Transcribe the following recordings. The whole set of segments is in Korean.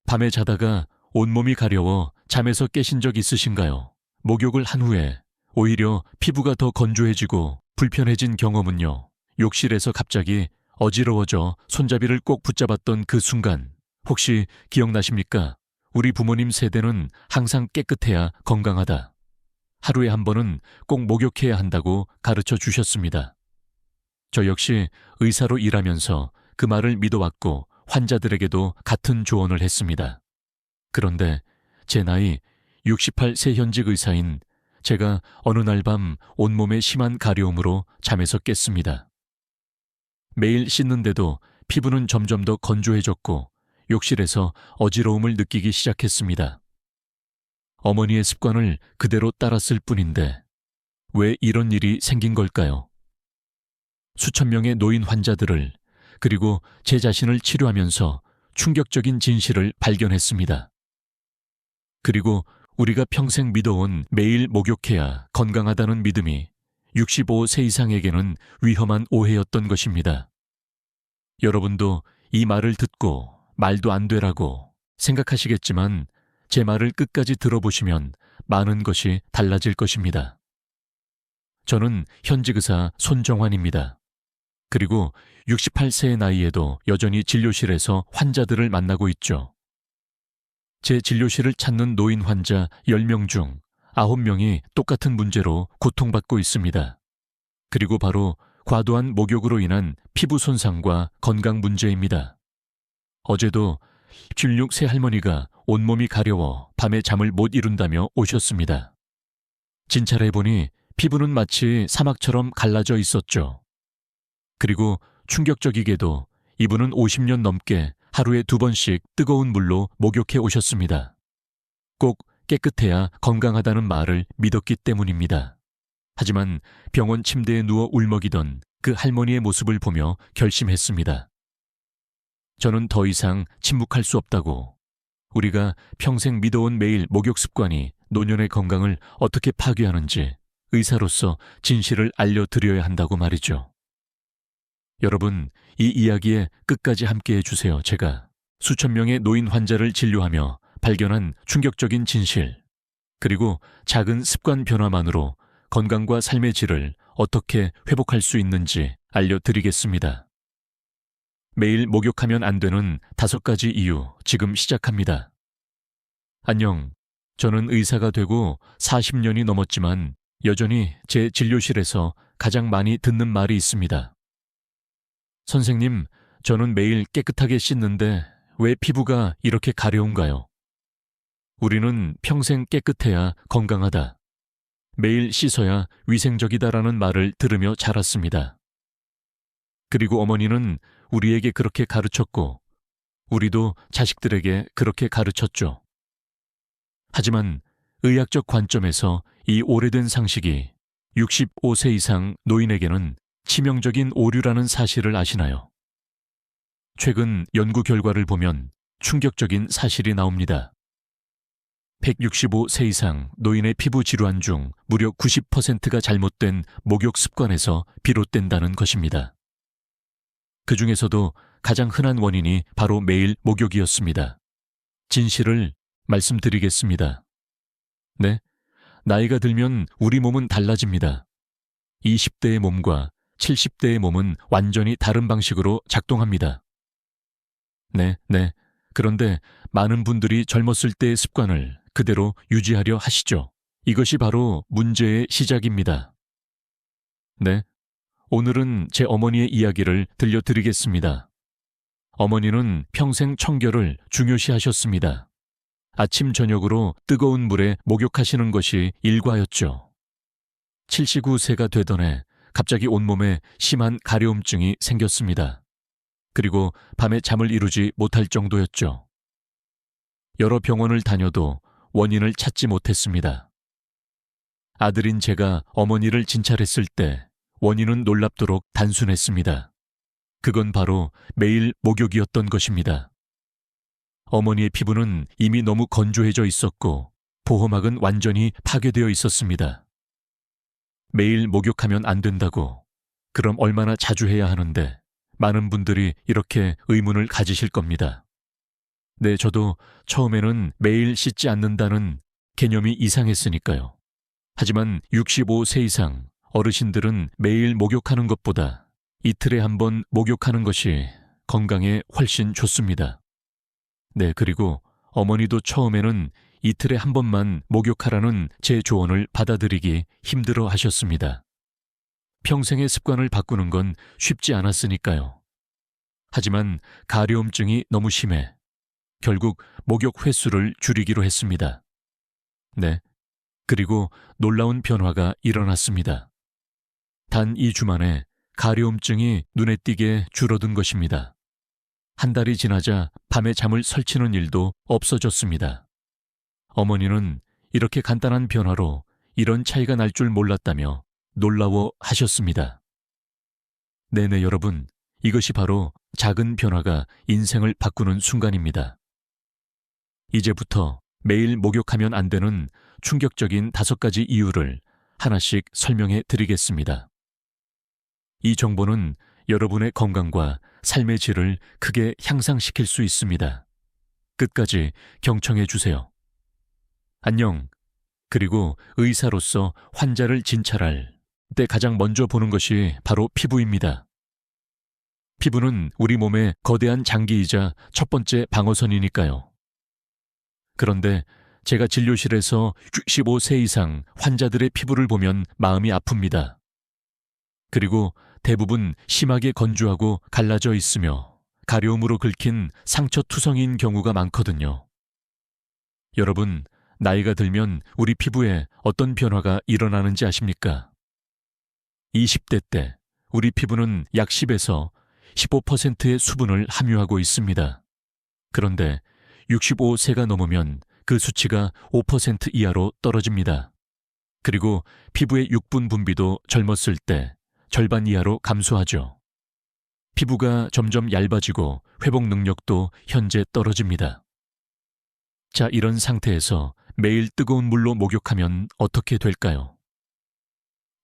밤에 자다가 온몸이 가려워 잠에서 깨신 적 있으신가요? 목욕을 한 후에 오히려 피부가 더 건조해지고 불편해진 경험은요. 욕실에서 갑자기 어지러워져 손잡이를 꼭 붙잡았던 그 순간, 혹시 기억나십니까? 우리 부모님 세대는 항상 깨끗해야 건강하다. 하루에 한 번은 꼭 목욕해야 한다고 가르쳐 주셨습니다. 저 역시 의사로 일하면서 그 말을 믿어왔고 환자들에게도 같은 조언을 했습니다. 그런데 제 나이 68세 현직 의사인 제가 어느 날 밤 온몸에 심한 가려움으로 잠에서 깼습니다. 매일 씻는데도 피부는 점점 더 건조해졌고 욕실에서 어지러움을 느끼기 시작했습니다. 어머니의 습관을 그대로 따랐을 뿐인데 왜 이런 일이 생긴 걸까요? 수천 명의 노인 환자들을 그리고 제 자신을 치료하면서 충격적인 진실을 발견했습니다. 그리고 우리가 평생 믿어온 매일 목욕해야 건강하다는 믿음이 65세 이상에게는 위험한 오해였던 것입니다. 여러분도 이 말을 듣고 말도 안 되라고 생각하시겠지만 제 말을 끝까지 들어보시면 많은 것이 달라질 것입니다. 저는 현직 의사 손정환입니다. 그리고 68세의 나이에도 여전히 진료실에서 환자들을 만나고 있죠. 제 진료실을 찾는 노인 환자 10명 중 9명이 똑같은 문제로 고통받고 있습니다. 그리고 바로 과도한 목욕으로 인한 피부 손상과 건강 문제입니다. 어제도 76세 할머니가 온몸이 가려워 밤에 잠을 못 이룬다며 오셨습니다. 진찰해보니 피부는 마치 사막처럼 갈라져 있었죠. 그리고 충격적이게도 이분은 50년 넘게 하루에 2번씩 뜨거운 물로 목욕해 오셨습니다. 꼭 깨끗해야 건강하다는 말을 믿었기 때문입니다. 하지만 병원 침대에 누워 울먹이던 그 할머니의 모습을 보며 결심했습니다. 저는 더 이상 침묵할 수 없다고. 우리가 평생 믿어온 매일 목욕 습관이 노년의 건강을 어떻게 파괴하는지 의사로서 진실을 알려드려야 한다고 말이죠. 여러분, 이 이야기에 끝까지 함께해 주세요. 제가 수천 명의 노인 환자를 진료하며 발견한 충격적인 진실, 그리고 작은 습관 변화만으로 건강과 삶의 질을 어떻게 회복할 수 있는지 알려드리겠습니다. 매일 목욕하면 안 되는 5가지 이유 지금 시작합니다. 안녕, 저는 의사가 되고 40년이 넘었지만 여전히 제 진료실에서 가장 많이 듣는 말이 있습니다. 선생님, 저는 매일 깨끗하게 씻는데 왜 피부가 이렇게 가려운가요? 우리는 평생 깨끗해야 건강하다. 매일 씻어야 위생적이다라는 말을 들으며 자랐습니다. 그리고 어머니는 우리에게 그렇게 가르쳤고, 우리도 자식들에게 그렇게 가르쳤죠. 하지만 의학적 관점에서 이 오래된 상식이 65세 이상 노인에게는 치명적인 오류라는 사실을 아시나요? 최근 연구 결과를 보면 충격적인 사실이 나옵니다. 165세 이상 노인의 피부 질환 중 무려 90%가 잘못된 목욕 습관에서 비롯된다는 것입니다. 그 중에서도 가장 흔한 원인이 바로 매일 목욕이었습니다. 진실을 말씀드리겠습니다. 네, 나이가 들면 우리 몸은 달라집니다. 20대의 몸과 70대의 몸은 완전히 다른 방식으로 작동합니다. 네. 그런데 많은 분들이 젊었을 때의 습관을 그대로 유지하려 하시죠. 이것이 바로 문제의 시작입니다. 네, 오늘은 제 어머니의 이야기를 들려드리겠습니다. 어머니는 평생 청결을 중요시하셨습니다. 아침 저녁으로 뜨거운 물에 목욕하시는 것이 일과였죠. 79세가 되던 해 갑자기 온몸에 심한 가려움증이 생겼습니다. 그리고 밤에 잠을 이루지 못할 정도였죠. 여러 병원을 다녀도 원인을 찾지 못했습니다. 아들인 제가 어머니를 진찰했을 때 원인은 놀랍도록 단순했습니다. 그건 바로 매일 목욕이었던 것입니다. 어머니의 피부는 이미 너무 건조해져 있었고 보호막은 완전히 파괴되어 있었습니다. 매일 목욕하면 안 된다고, 그럼 얼마나 자주 해야 하는데, 많은 분들이 이렇게 의문을 가지실 겁니다. 네, 저도 처음에는 매일 씻지 않는다는 개념이 이상했으니까요. 하지만 65세 이상 어르신들은 매일 목욕하는 것보다 이틀에 한 번 목욕하는 것이 건강에 훨씬 좋습니다. 네, 그리고 어머니도 처음에는 이틀에 한 번만 목욕하라는 제 조언을 받아들이기 힘들어 하셨습니다. 평생의 습관을 바꾸는 건 쉽지 않았으니까요. 하지만 가려움증이 너무 심해 결국 목욕 횟수를 줄이기로 했습니다. 네, 그리고 놀라운 변화가 일어났습니다. 단 2주 만에 가려움증이 눈에 띄게 줄어든 것입니다. 한 달이 지나자 밤에 잠을 설치는 일도 없어졌습니다. 어머니는 이렇게 간단한 변화로 이런 차이가 날 줄 몰랐다며 놀라워 하셨습니다. 네네 여러분, 이것이 바로 작은 변화가 인생을 바꾸는 순간입니다. 이제부터 매일 목욕하면 안 되는 충격적인 5가지 이유를 하나씩 설명해 드리겠습니다. 이 정보는 여러분의 건강과 삶의 질을 크게 향상시킬 수 있습니다. 끝까지 경청해 주세요. 안녕. 그리고 의사로서 환자를 진찰할 때 가장 먼저 보는 것이 바로 피부입니다. 피부는 우리 몸의 거대한 장기이자 첫 번째 방어선이니까요. 그런데 제가 진료실에서 65세 이상 환자들의 피부를 보면 마음이 아픕니다. 그리고 대부분 심하게 건조하고 갈라져 있으며 가려움으로 긁힌 상처투성이인 경우가 많거든요. 여러분, 나이가 들면 우리 피부에 어떤 변화가 일어나는지 아십니까? 20대 때 우리 피부는 약 10에서 15%의 수분을 함유하고 있습니다. 그런데 65세가 넘으면 그 수치가 5% 이하로 떨어집니다. 그리고 피부의 육분 분비도 젊었을 때 절반 이하로 감소하죠. 피부가 점점 얇아지고 회복 능력도 현재 떨어집니다. 자, 이런 상태에서 매일 뜨거운 물로 목욕하면 어떻게 될까요?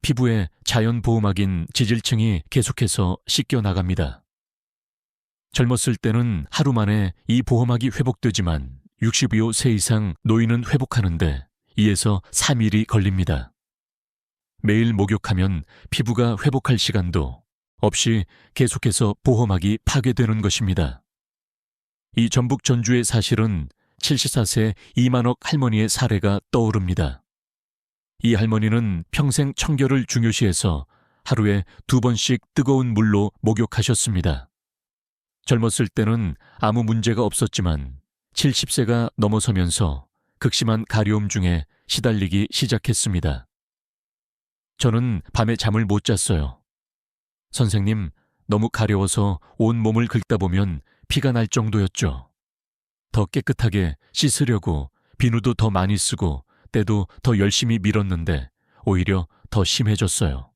피부의 자연 보호막인 지질층이 계속해서 씻겨 나갑니다. 젊었을 때는 하루 만에 이 보호막이 회복되지만 65세 이상 노인은 회복하는데 2에서 3일이 걸립니다. 매일 목욕하면 피부가 회복할 시간도 없이 계속해서 보호막이 파괴되는 것입니다. 이 전북 전주의 사실은 74세 이만옥 할머니의 사례가 떠오릅니다. 이 할머니는 평생 청결을 중요시해서 하루에 2번씩 뜨거운 물로 목욕하셨습니다. 젊었을 때는 아무 문제가 없었지만 70세가 넘어서면서 극심한 가려움 중에 시달리기 시작했습니다. 저는 밤에 잠을 못 잤어요. 선생님, 너무 가려워서 온 몸을 긁다 보면 피가 날 정도였죠. 더 깨끗하게 씻으려고 비누도 더 많이 쓰고 때도 더 열심히 밀었는데 오히려 더 심해졌어요.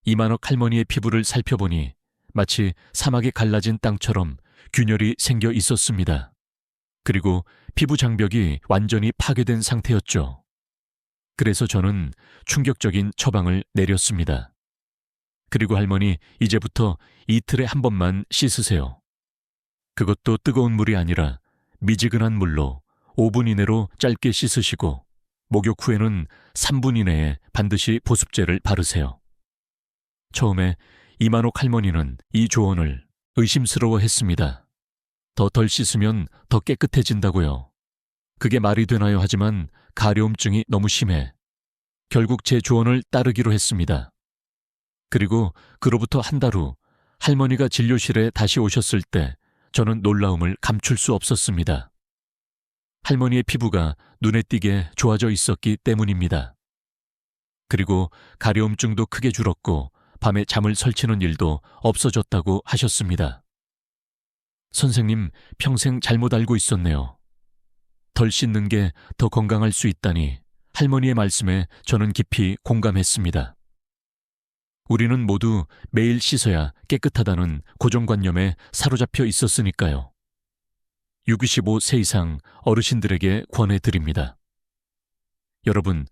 이만옥 할머니의 피부를 살펴보니 마치 사막에 갈라진 땅처럼 균열이 생겨 있었습니다. 그리고 피부 장벽이 완전히 파괴된 상태였죠. 그래서 저는 충격적인 처방을 내렸습니다. 그리고 할머니, 이제부터 이틀에 한 번만 씻으세요. 그것도 뜨거운 물이 아니라 미지근한 물로 5분 이내로 짧게 씻으시고 목욕 후에는 3분 이내에 반드시 보습제를 바르세요. 처음에 이만옥 할머니는 이 조언을 의심스러워했습니다. 더 덜 씻으면 더 깨끗해진다고요. 그게 말이 되나요? 하지만 가려움증이 너무 심해 결국 제 조언을 따르기로 했습니다. 그리고 그로부터 한 달 후 할머니가 진료실에 다시 오셨을 때 저는 놀라움을 감출 수 없었습니다. 할머니의 피부가 눈에 띄게 좋아져 있었기 때문입니다. 그리고 가려움증도 크게 줄었고 밤에 잠을 설치는 일도 없어졌다고 하셨습니다. 선생님, 평생 잘못 알고 있었네요. 덜 씻는 게 더 건강할 수 있다니 할머니의 말씀에 저는 깊이 공감했습니다. 우리는 모두 매일 씻어야 깨끗하다는 고정관념에 사로잡혀 있었으니까요. 65세 이상 어르신들에게 권해드립니다. 여러분,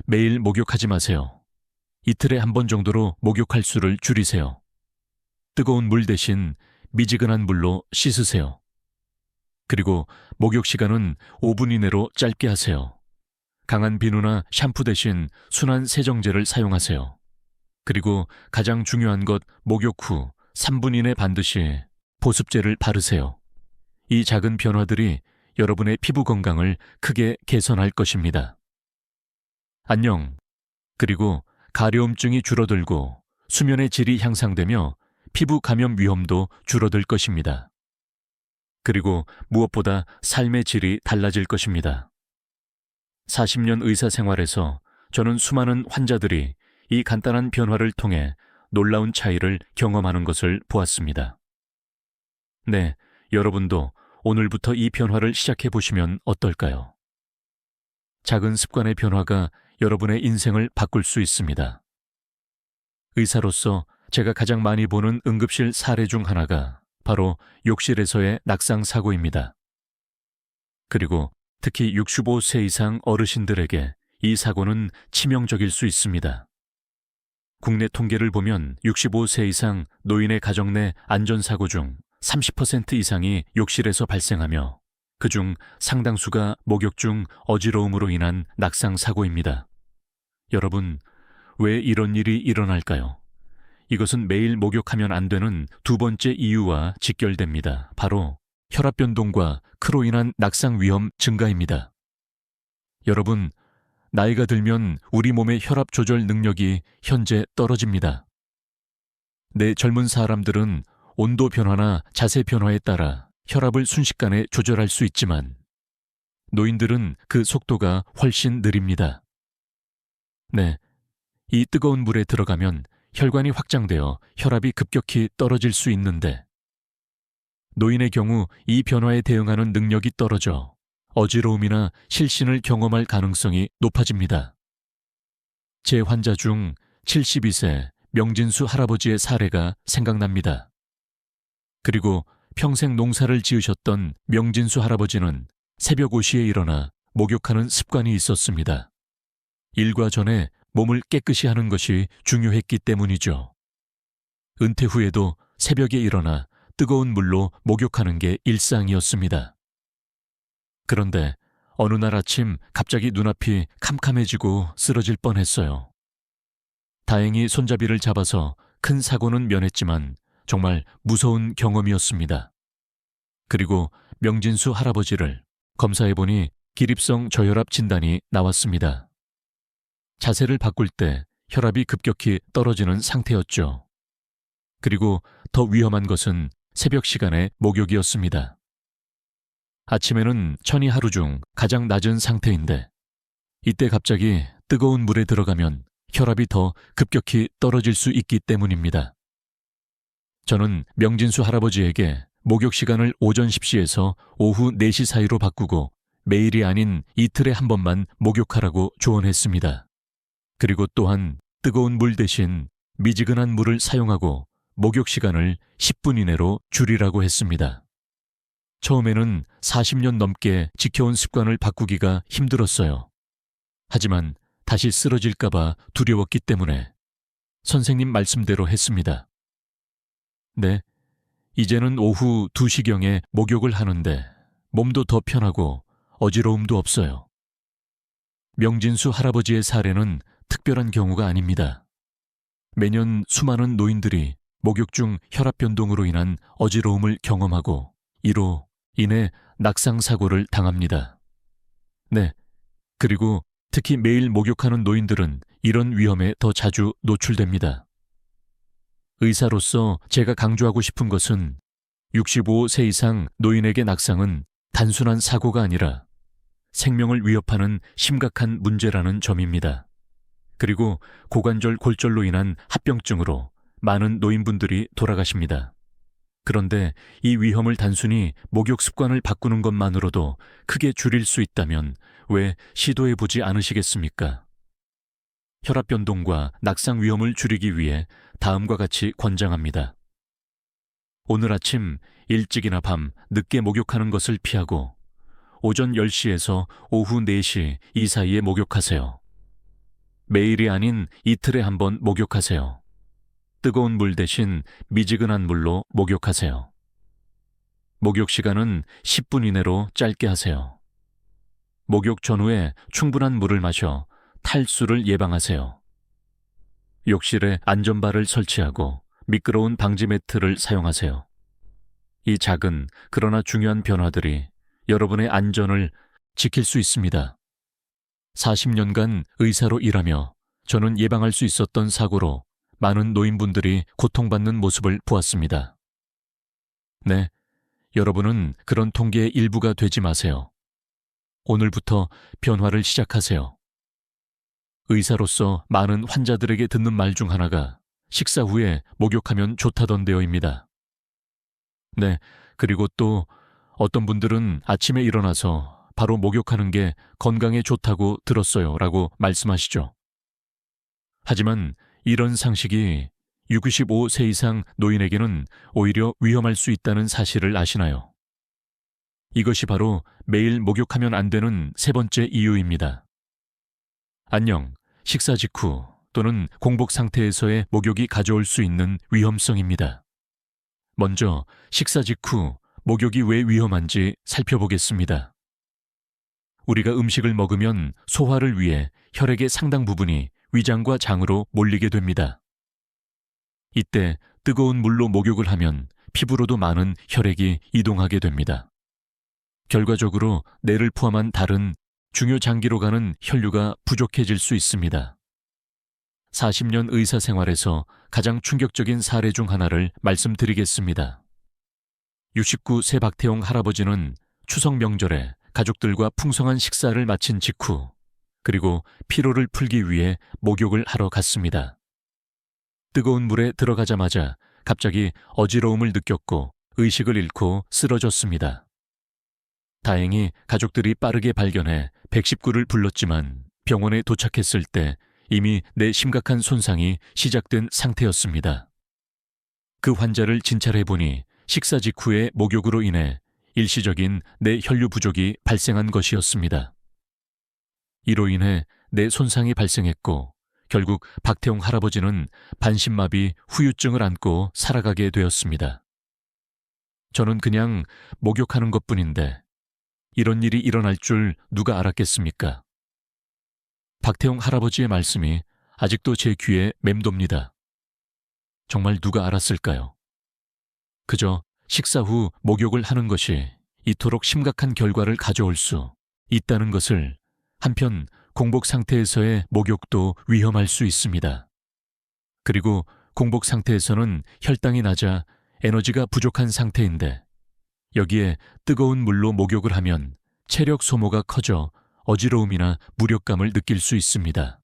매일 목욕하지 마세요. 이틀에 한 번 정도로 목욕할 수를 줄이세요. 뜨거운 물 대신 미지근한 물로 씻으세요. 그리고 목욕 시간은 5분 이내로 짧게 하세요. 강한 비누나 샴푸 대신 순한 세정제를 사용하세요. 그리고 가장 중요한 것, 목욕 후 3분 이내 반드시 보습제를 바르세요. 이 작은 변화들이 여러분의 피부 건강을 크게 개선할 것입니다. 안녕. 그리고 가려움증이 줄어들고 수면의 질이 향상되며 피부 감염 위험도 줄어들 것입니다. 그리고 무엇보다 삶의 질이 달라질 것입니다. 40년 의사 생활에서 저는 수많은 환자들이 이 간단한 변화를 통해 놀라운 차이를 경험하는 것을 보았습니다. 네, 여러분도 오늘부터 이 변화를 시작해 보시면 어떨까요? 작은 습관의 변화가 여러분의 인생을 바꿀 수 있습니다. 의사로서 제가 가장 많이 보는 응급실 사례 중 하나가 바로 욕실에서의 낙상 사고입니다. 그리고 특히 65세 이상 어르신들에게 이 사고는 치명적일 수 있습니다. 국내 통계를 보면 65세 이상 노인의 가정 내 안전사고 중 30% 이상이 욕실에서 발생하며 그중 상당수가 목욕 중 어지러움으로 인한 낙상 사고입니다. 여러분, 왜 이런 일이 일어날까요? 이것은 매일 목욕하면 안 되는 두 번째 이유와 직결됩니다. 바로 혈압 변동과 그로 인한 낙상 위험 증가입니다. 여러분, 나이가 들면 우리 몸의 혈압 조절 능력이 현재 떨어집니다. 내 젊은 사람들은 온도 변화나 자세 변화에 따라 혈압을 순식간에 조절할 수 있지만 노인들은 그 속도가 훨씬 느립니다. 네, 이 뜨거운 물에 들어가면 혈관이 확장되어 혈압이 급격히 떨어질 수 있는데 노인의 경우 이 변화에 대응하는 능력이 떨어져 어지러움이나 실신을 경험할 가능성이 높아집니다. 제 환자 중 72세 명진수 할아버지의 사례가 생각납니다. 그리고 평생 농사를 지으셨던 명진수 할아버지는 새벽 5시에 일어나 목욕하는 습관이 있었습니다. 일과 전에 몸을 깨끗이 하는 것이 중요했기 때문이죠. 은퇴 후에도 새벽에 일어나 뜨거운 물로 목욕하는 게 일상이었습니다. 그런데 어느 날 아침 갑자기 눈앞이 캄캄해지고 쓰러질 뻔했어요. 다행히 손잡이를 잡아서 큰 사고는 면했지만 정말 무서운 경험이었습니다. 그리고 명진수 할아버지를 검사해보니 기립성 저혈압 진단이 나왔습니다. 자세를 바꿀 때 혈압이 급격히 떨어지는 상태였죠. 그리고 더 위험한 것은 새벽 시간의 목욕이었습니다. 아침에는 천이 하루 중 가장 낮은 상태인데 이때 갑자기 뜨거운 물에 들어가면 혈압이 더 급격히 떨어질 수 있기 때문입니다. 저는 명진수 할아버지에게 목욕 시간을 오전 10시에서 오후 4시 사이로 바꾸고 매일이 아닌 이틀에 한 번만 목욕하라고 조언했습니다. 그리고 또한 뜨거운 물 대신 미지근한 물을 사용하고 목욕 시간을 10분 이내로 줄이라고 했습니다. 처음에는 40년 넘게 지켜온 습관을 바꾸기가 힘들었어요. 하지만 다시 쓰러질까봐 두려웠기 때문에 선생님 말씀대로 했습니다. 네, 이제는 오후 2시경에 목욕을 하는데 몸도 더 편하고 어지러움도 없어요. 명진수 할아버지의 사례는 특별한 경우가 아닙니다. 매년 수많은 노인들이 목욕 중 혈압 변동으로 인한 어지러움을 경험하고 이로 인해 낙상 사고를 당합니다. 네, 그리고 특히 매일 목욕하는 노인들은 이런 위험에 더 자주 노출됩니다. 의사로서 제가 강조하고 싶은 것은 65세 이상 노인에게 낙상은 단순한 사고가 아니라 생명을 위협하는 심각한 문제라는 점입니다. 그리고 고관절 골절로 인한 합병증으로 많은 노인분들이 돌아가십니다. 그런데 이 위험을 단순히 목욕 습관을 바꾸는 것만으로도 크게 줄일 수 있다면 왜 시도해보지 않으시겠습니까? 혈압 변동과 낙상 위험을 줄이기 위해 다음과 같이 권장합니다. 오늘 아침 일찍이나 밤 늦게 목욕하는 것을 피하고 오전 10시에서 오후 4시 이 사이에 목욕하세요. 매일이 아닌 이틀에 한 번 목욕하세요. 뜨거운 물 대신 미지근한 물로 목욕하세요. 목욕 시간은 10분 이내로 짧게 하세요. 목욕 전후에 충분한 물을 마셔 탈수를 예방하세요. 욕실에 안전바를 설치하고 미끄러운 방지 매트를 사용하세요. 이 작은 그러나 중요한 변화들이 여러분의 안전을 지킬 수 있습니다. 40년간 의사로 일하며 저는 예방할 수 있었던 사고로 많은 노인분들이 고통받는 모습을 보았습니다. 네, 여러분은 그런 통계의 일부가 되지 마세요. 오늘부터 변화를 시작하세요. 의사로서 많은 환자들에게 듣는 말 중 하나가 식사 후에 목욕하면 좋다던데요입니다. 네, 그리고 또 어떤 분들은 아침에 일어나서 바로 목욕하는 게 건강에 좋다고 들었어요 라고 말씀하시죠. 하지만 이런 상식이 65세 이상 노인에게는 오히려 위험할 수 있다는 사실을 아시나요? 이것이 바로 매일 목욕하면 안 되는 세 번째 이유입니다. 안녕, 식사 직후 또는 공복 상태에서의 목욕이 가져올 수 있는 위험성입니다. 먼저 식사 직후 목욕이 왜 위험한지 살펴보겠습니다. 우리가 음식을 먹으면 소화를 위해 혈액의 상당 부분이 위장과 장으로 몰리게 됩니다. 이때 뜨거운 물로 목욕을 하면 피부로도 많은 혈액이 이동하게 됩니다. 결과적으로 뇌를 포함한 다른 중요 장기로 가는 혈류가 부족해질 수 있습니다. 40년 의사 생활에서 가장 충격적인 사례 중 하나를 말씀드리겠습니다. 69세 박태용 할아버지는 추석 명절에 가족들과 풍성한 식사를 마친 직후 그리고 피로를 풀기 위해 목욕을 하러 갔습니다. 뜨거운 물에 들어가자마자 갑자기 어지러움을 느꼈고 의식을 잃고 쓰러졌습니다. 다행히 가족들이 빠르게 발견해 119를 불렀지만 병원에 도착했을 때 이미 뇌 심각한 손상이 시작된 상태였습니다. 그 환자를 진찰해보니 식사 직후의 목욕으로 인해 일시적인 뇌 혈류 부족이 발생한 것이었습니다. 이로 인해 뇌 손상이 발생했고 결국 박태용 할아버지는 반신마비 후유증을 안고 살아가게 되었습니다. 저는 그냥 목욕하는 것뿐인데 이런 일이 일어날 줄 누가 알았겠습니까? 박태용 할아버지의 말씀이 아직도 제 귀에 맴돕니다. 정말 누가 알았을까요? 그저 식사 후 목욕을 하는 것이 이토록 심각한 결과를 가져올 수 있다는 것을 한편 공복 상태에서의 목욕도 위험할 수 있습니다. 그리고 공복 상태에서는 혈당이 낮아 에너지가 부족한 상태인데 여기에 뜨거운 물로 목욕을 하면 체력 소모가 커져 어지러움이나 무력감을 느낄 수 있습니다.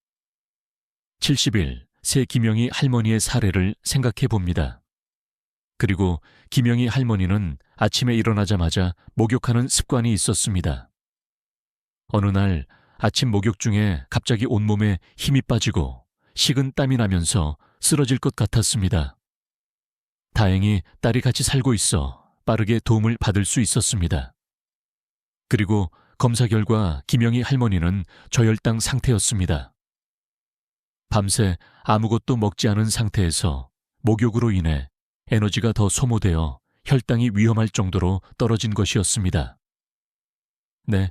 70일 새 김영희 할머니의 사례를 생각해 봅니다. 그리고 김영희 할머니는 아침에 일어나자마자 목욕하는 습관이 있었습니다. 어느 날 아침 목욕 중에 갑자기 온몸에 힘이 빠지고 식은 땀이 나면서 쓰러질 것 같았습니다. 다행히 딸이 같이 살고 있어 빠르게 도움을 받을 수 있었습니다. 그리고 검사 결과 김영희 할머니는 저혈당 상태였습니다. 밤새 아무것도 먹지 않은 상태에서 목욕으로 인해 에너지가 더 소모되어 혈당이 위험할 정도로 떨어진 것이었습니다. 네,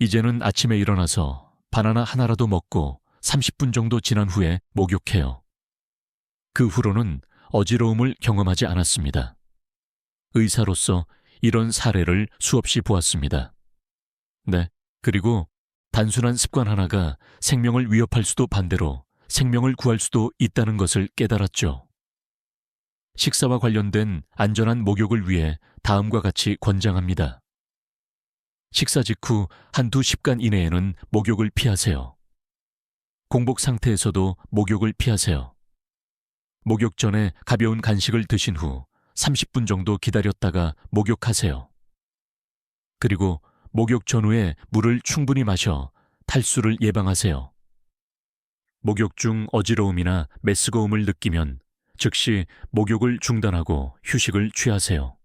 이제는 아침에 일어나서 바나나 하나라도 먹고 30분 정도 지난 후에 목욕해요. 그 후로는 어지러움을 경험하지 않았습니다. 의사로서 이런 사례를 수없이 보았습니다. 네, 그리고 단순한 습관 하나가 생명을 위협할 수도 반대로 생명을 구할 수도 있다는 것을 깨달았죠. 식사와 관련된 안전한 목욕을 위해 다음과 같이 권장합니다. 식사 직후 한두 10간 이내에는 목욕을 피하세요. 공복 상태에서도 목욕을 피하세요. 목욕 전에 가벼운 간식을 드신 후 30분 정도 기다렸다가 목욕하세요. 그리고 목욕 전후에 물을 충분히 마셔 탈수를 예방하세요. 목욕 중 어지러움이나 메스거움을 느끼면 즉시 목욕을 중단하고 휴식을 취하세요.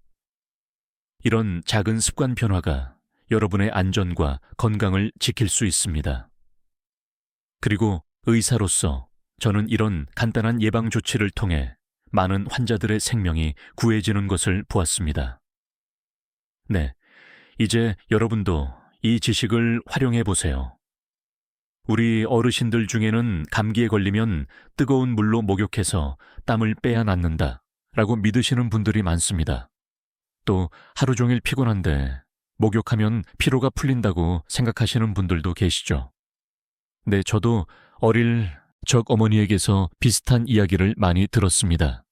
이런 작은 습관 변화가 여러분의 안전과 건강을 지킬 수 있습니다. 그리고 의사로서 저는 이런 간단한 예방 조치를 통해 많은 환자들의 생명이 구해지는 것을 보았습니다. 네, 이제 여러분도 이 지식을 활용해 보세요. 우리 어르신들 중에는 감기에 걸리면 뜨거운 물로 목욕해서 땀을 빼야 낫는다 라고 믿으시는 분들이 많습니다. 또 하루 종일 피곤한데 목욕하면 피로가 풀린다고 생각하시는 분들도 계시죠. 네, 저도 어릴 적 어머니에게서 비슷한 이야기를 많이 들었습니다.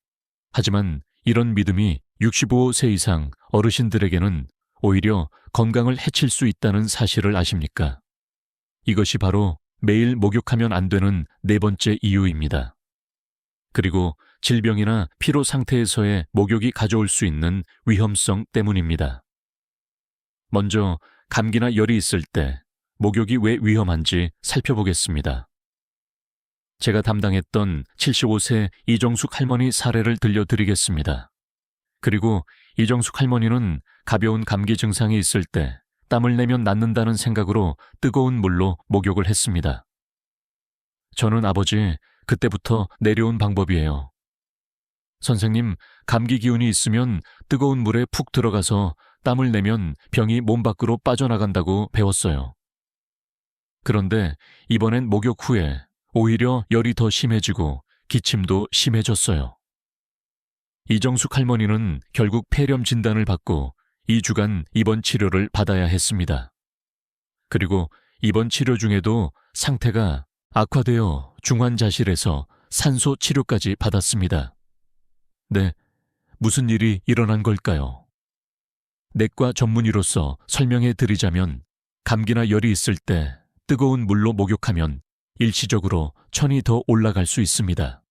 하지만 이런 믿음이 65세 이상 어르신들에게는 오히려 건강을 해칠 수 있다는 사실을 아십니까? 이것이 바로 매일 목욕하면 안 되는 네 번째 이유입니다. 그리고 질병이나 피로 상태에서의 목욕이 가져올 수 있는 위험성 때문입니다. 먼저 감기나 열이 있을 때 목욕이 왜 위험한지 살펴보겠습니다. 제가 담당했던 75세 이정숙 할머니 사례를 들려드리겠습니다. 그리고 이정숙 할머니는 가벼운 감기 증상이 있을 때 땀을 내면 낫는다는 생각으로 뜨거운 물로 목욕을 했습니다. 저는 아버지, 그때부터 내려온 방법이에요. 선생님, 감기 기운이 있으면 뜨거운 물에 푹 들어가서 땀을 내면 병이 몸 밖으로 빠져나간다고 배웠어요. 그런데 이번엔 목욕 후에 오히려 열이 더 심해지고 기침도 심해졌어요. 이정숙 할머니는 결국 폐렴 진단을 받고 2주간 입원 치료를 받아야 했습니다. 그리고 입원 치료 중에도 상태가 악화되어 중환자실에서 산소 치료까지 받았습니다. 네, 무슨 일이 일어난 걸까요? 내과 전문의로서 설명해 드리자면 감기나 열이 있을 때 뜨거운 물로 목욕하면 일시적으로 천이 더 올라갈 수 있습니다.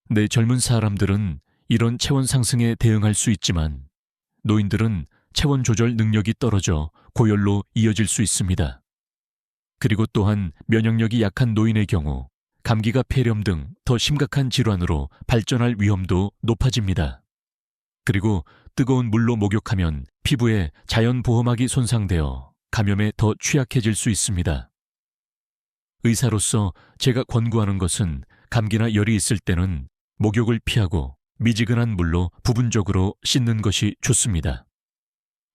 네, 젊은 사람들은 이런 체온 상승에 대응할 수 있지만 노인들은 체온 조절 능력이 떨어져 고열로 이어질 수 있습니다. 그리고 또한 면역력이 약한 노인의 경우 감기가 폐렴 등 더 심각한 질환으로 발전할 위험도 높아집니다. 그리고 뜨거운 물로 목욕하면 피부에 자연 보호막이 손상되어 감염에 더 취약해질 수 있습니다. 의사로서 제가 권고하는 것은 감기나 열이 있을 때는 목욕을 피하고 미지근한 물로 부분적으로 씻는 것이 좋습니다.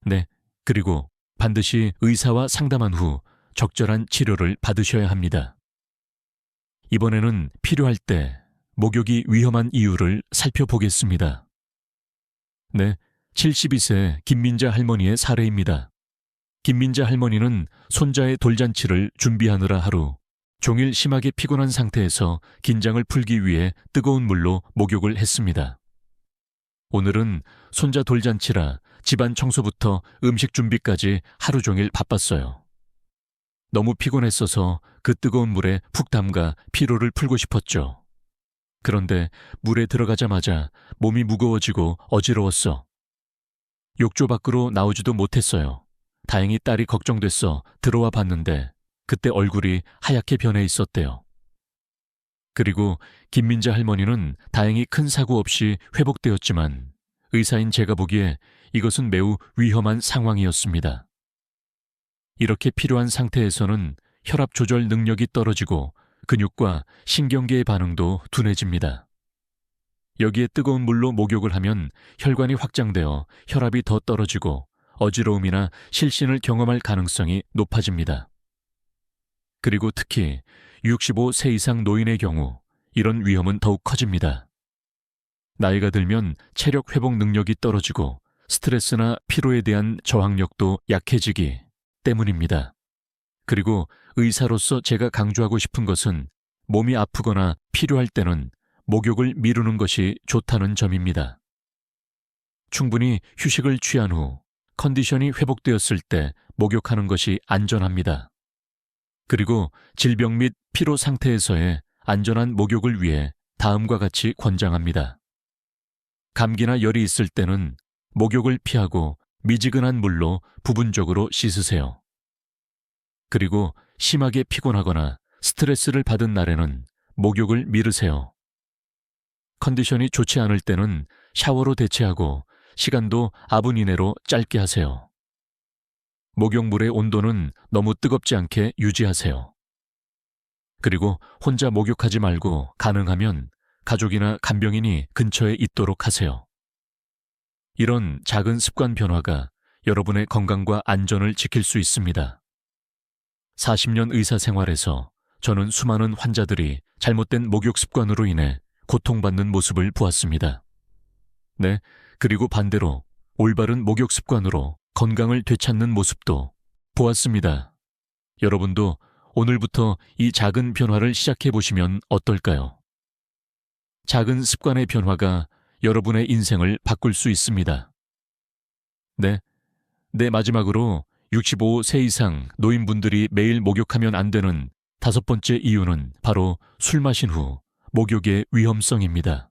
네, 그리고 반드시 의사와 상담한 후 적절한 치료를 받으셔야 합니다. 이번에는 필요할 때 목욕이 위험한 이유를 살펴보겠습니다. 네, 72세 김민자 할머니의 사례입니다. 김민자 할머니는 손자의 돌잔치를 준비하느라 하루 종일 심하게 피곤한 상태에서 긴장을 풀기 위해 뜨거운 물로 목욕을 했습니다. 오늘은 손자 돌잔치라 집안 청소부터 음식 준비까지 하루 종일 바빴어요. 너무 피곤했어서 그 뜨거운 물에 푹 담가 피로를 풀고 싶었죠. 그런데 물에 들어가자마자 몸이 무거워지고 어지러웠어. 욕조 밖으로 나오지도 못했어요. 다행히 딸이 걱정됐어 들어와 봤는데 그때 얼굴이 하얗게 변해 있었대요. 그리고 김민자 할머니는 다행히 큰 사고 없이 회복되었지만 의사인 제가 보기에 이것은 매우 위험한 상황이었습니다. 이렇게 필요한 상태에서는 혈압 조절 능력이 떨어지고 근육과 신경계의 반응도 둔해집니다. 여기에 뜨거운 물로 목욕을 하면 혈관이 확장되어 혈압이 더 떨어지고 어지러움이나 실신을 경험할 가능성이 높아집니다. 그리고 특히 65세 이상 노인의 경우 이런 위험은 더욱 커집니다. 나이가 들면 체력 회복 능력이 떨어지고 스트레스나 피로에 대한 저항력도 약해지기 때문입니다. 그리고 의사로서 제가 강조하고 싶은 것은 몸이 아프거나 필요할 때는 목욕을 미루는 것이 좋다는 점입니다. 충분히 휴식을 취한 후 컨디션이 회복되었을 때 목욕하는 것이 안전합니다. 그리고 질병 및 피로 상태에서의 안전한 목욕을 위해 다음과 같이 권장합니다. 감기나 열이 있을 때는 목욕을 피하고 미지근한 물로 부분적으로 씻으세요. 그리고 심하게 피곤하거나 스트레스를 받은 날에는 목욕을 미루세요. 컨디션이 좋지 않을 때는 샤워로 대체하고 시간도 5분 이내로 짧게 하세요. 목욕물의 온도는 너무 뜨겁지 않게 유지하세요. 그리고 혼자 목욕하지 말고 가능하면 가족이나 간병인이 근처에 있도록 하세요. 이런 작은 습관 변화가 여러분의 건강과 안전을 지킬 수 있습니다. 40년 의사 생활에서 저는 수많은 환자들이 잘못된 목욕 습관으로 인해 고통받는 모습을 보았습니다. 네, 그리고 반대로 올바른 목욕 습관으로 건강을 되찾는 모습도 보았습니다. 여러분도 오늘부터 이 작은 변화를 시작해 보시면 어떨까요? 작은 습관의 변화가 여러분의 인생을 바꿀 수 있습니다. 네, 마지막으로 65세 이상 노인분들이 매일 목욕하면 안 되는 5번째 이유는 바로 술 마신 후 목욕의 위험성입니다.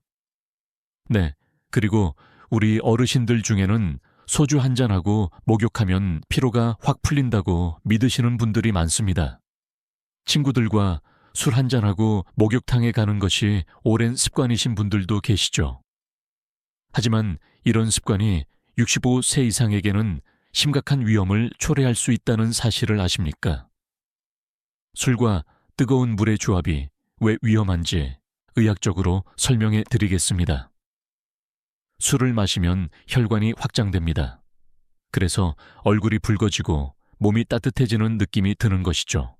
네, 그리고 우리 어르신들 중에는 소주 한 잔하고 목욕하면 피로가 확 풀린다고 믿으시는 분들이 많습니다. 친구들과 술 한 잔하고 목욕탕에 가는 것이 오랜 습관이신 분들도 계시죠. 하지만 이런 습관이 65세 이상에게는 심각한 위험을 초래할 수 있다는 사실을 아십니까? 술과 뜨거운 물의 조합이 왜 위험한지 의학적으로 설명해 드리겠습니다. 술을 마시면 혈관이 확장됩니다. 그래서 얼굴이 붉어지고 몸이 따뜻해지는 느낌이 드는 것이죠.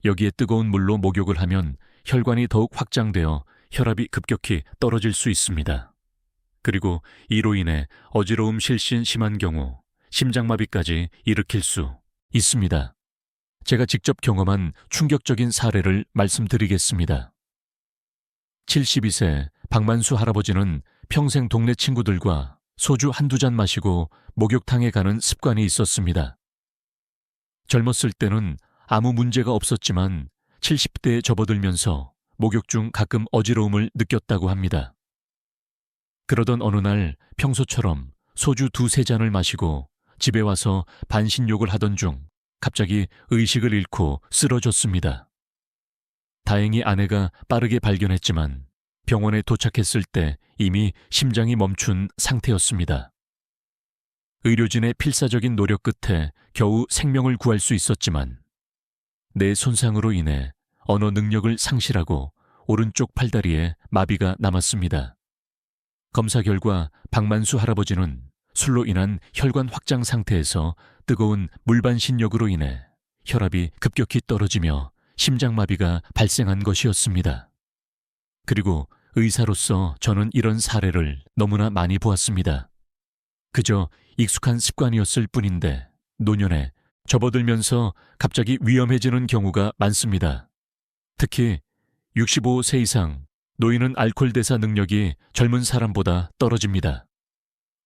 여기에 뜨거운 물로 목욕을 하면 혈관이 더욱 확장되어 혈압이 급격히 떨어질 수 있습니다. 그리고 이로 인해 어지러움 실신 심한 경우 심장마비까지 일으킬 수 있습니다. 제가 직접 경험한 충격적인 사례를 말씀드리겠습니다. 72세 박만수 할아버지는 평생 동네 친구들과 소주 한두 잔 마시고 목욕탕에 가는 습관이 있었습니다. 젊었을 때는 아무 문제가 없었지만 70대에 접어들면서 목욕 중 가끔 어지러움을 느꼈다고 합니다. 그러던 어느 날 평소처럼 소주 2-3잔을 마시고 집에 와서 반신욕을 하던 중 갑자기 의식을 잃고 쓰러졌습니다. 다행히 아내가 빠르게 발견했지만 병원에 도착했을 때 이미 심장이 멈춘 상태였습니다. 의료진의 필사적인 노력 끝에 겨우 생명을 구할 수 있었지만 뇌 손상으로 인해 언어 능력을 상실하고 오른쪽 팔다리에 마비가 남았습니다. 검사 결과 박만수 할아버지는 술로 인한 혈관 확장 상태에서 뜨거운 물반신욕으로 인해 혈압이 급격히 떨어지며 심장마비가 발생한 것이었습니다. 그리고 의사로서 저는 이런 사례를 너무나 많이 보았습니다. 그저 익숙한 습관이었을 뿐인데 노년에 접어들면서 갑자기 위험해지는 경우가 많습니다. 특히 65세 이상 노인은 알코올 대사 능력이 젊은 사람보다 떨어집니다.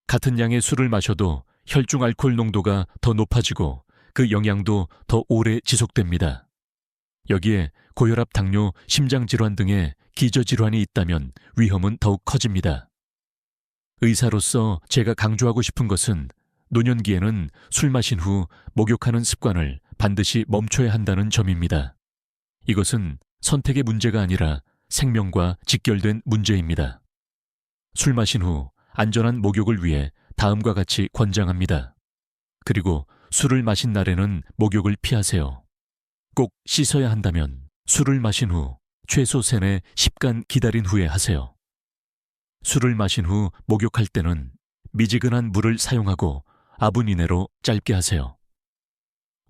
같은 양의 술을 마셔도 혈중 알코올 농도가 더 높아지고 그 영향도 더 오래 지속됩니다. 여기에 고혈압, 당뇨, 심장질환 등의 기저질환이 있다면 위험은 더욱 커집니다. 의사로서 제가 강조하고 싶은 것은 노년기에는 술 마신 후 목욕하는 습관을 반드시 멈춰야 한다는 점입니다. 이것은 선택의 문제가 아니라 생명과 직결된 문제입니다. 술 마신 후 안전한 목욕을 위해 다음과 같이 권장합니다. 그리고 술을 마신 날에는 목욕을 피하세요. 꼭 씻어야 한다면 술을 마신 후 최소 세내 10간 기다린 후에 하세요. 술을 마신 후 목욕할 때는 미지근한 물을 사용하고 아분 이내로 짧게 하세요.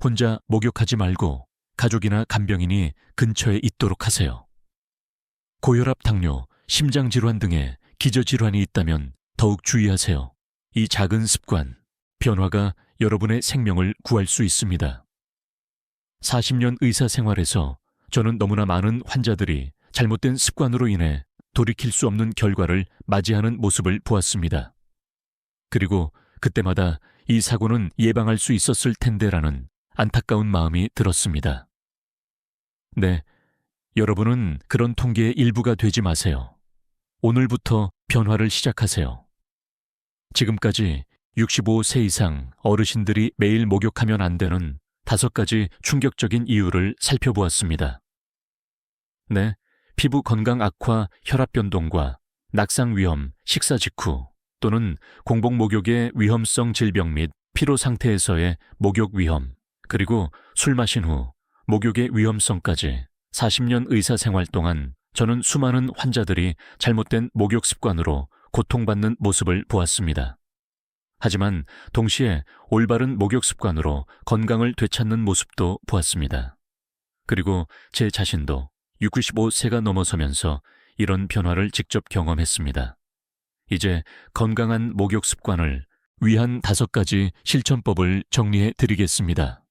혼자 목욕하지 말고 가족이나 간병인이 근처에 있도록 하세요. 고혈압, 당뇨, 심장질환 등의 기저질환이 있다면 더욱 주의하세요. 이 작은 습관, 변화가 여러분의 생명을 구할 수 있습니다. 40년 의사 생활에서 저는 너무나 많은 환자들이 잘못된 습관으로 인해 돌이킬 수 없는 결과를 맞이하는 모습을 보았습니다. 그리고 그때마다 이 사고는 예방할 수 있었을 텐데라는 안타까운 마음이 들었습니다. 네, 여러분은 그런 통계의 일부가 되지 마세요. 오늘부터 변화를 시작하세요. 지금까지 65세 이상 어르신들이 매일 목욕하면 안 되는 5가지 충격적인 이유를 살펴보았습니다. 네, 피부 건강 악화, 혈압 변동과 낙상 위험, 식사 직후 또는 공복 목욕의 위험성 질병 및 피로 상태에서의 목욕 위험, 그리고 술 마신 후 목욕의 위험성까지 40년 의사 생활 동안 저는 수많은 환자들이 잘못된 목욕 습관으로 고통받는 모습을 보았습니다. 하지만 동시에 올바른 목욕 습관으로 건강을 되찾는 모습도 보았습니다. 그리고 제 자신도 65세가 넘어서면서 이런 변화를 직접 경험했습니다. 이제 건강한 목욕 습관을 위한 5가지 실천법을 정리해 드리겠습니다.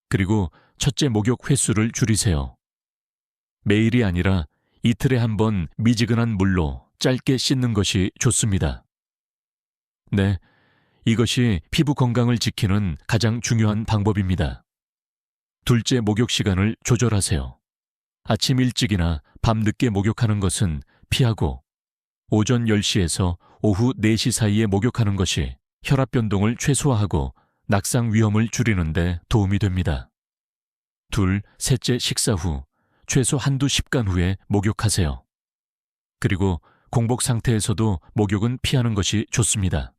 그리고 첫째, 목욕 횟수를 줄이세요. 매일이 아니라 이틀에 한 번 미지근한 물로 짧게 씻는 것이 좋습니다. 네, 이것이 피부 건강을 지키는 가장 중요한 방법입니다. 둘째, 목욕 시간을 조절하세요. 아침 일찍이나 밤 늦게 목욕하는 것은 피하고 오전 10시에서 오후 4시 사이에 목욕하는 것이 혈압 변동을 최소화하고 낙상 위험을 줄이는 데 도움이 됩니다. 둘, 셋째, 식사 후 최소 한두 시간 후에 목욕하세요. 그리고 공복 상태에서도 목욕은 피하는 것이 좋습니다.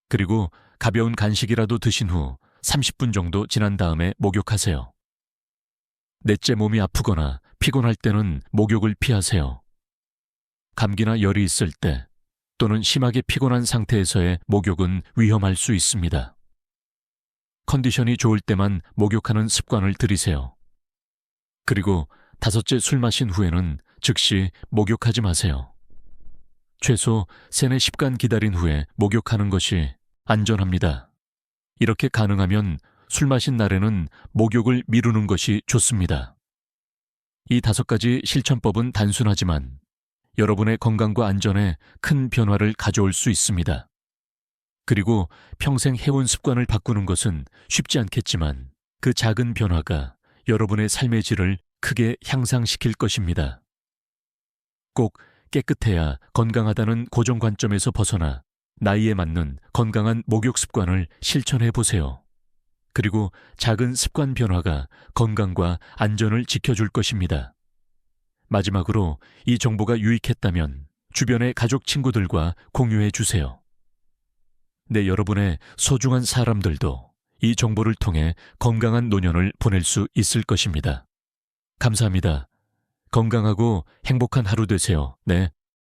그리고 가벼운 간식이라도 드신 후 30분 정도 지난 다음에 목욕하세요. 넷째, 몸이 아프거나 피곤할 때는 목욕을 피하세요. 감기나 열이 있을 때 또는 심하게 피곤한 상태에서의 목욕은 위험할 수 있습니다. 컨디션이 좋을 때만 목욕하는 습관을 들이세요. 그리고 5째, 술 마신 후에는 즉시 목욕하지 마세요. 최소 3-4시간 기다린 후에 목욕하는 것이 안전합니다. 이렇게 가능하면 술 마신 날에는 목욕을 미루는 것이 좋습니다. 이 5가지 실천법은 단순하지만 여러분의 건강과 안전에 큰 변화를 가져올 수 있습니다. 그리고 평생 해온 습관을 바꾸는 것은 쉽지 않겠지만 그 작은 변화가 여러분의 삶의 질을 크게 향상시킬 것입니다. 꼭 깨끗해야 건강하다는 고정관점에서 벗어나 나이에 맞는 건강한 목욕 습관을 실천해 보세요. 그리고 작은 습관 변화가 건강과 안전을 지켜줄 것입니다. 마지막으로 이 정보가 유익했다면 주변의 가족 친구들과 공유해 주세요. 네, 여러분의 소중한 사람들도 이 정보를 통해 건강한 노년을 보낼 수 있을 것입니다. 감사합니다. 건강하고 행복한 하루 되세요. 네.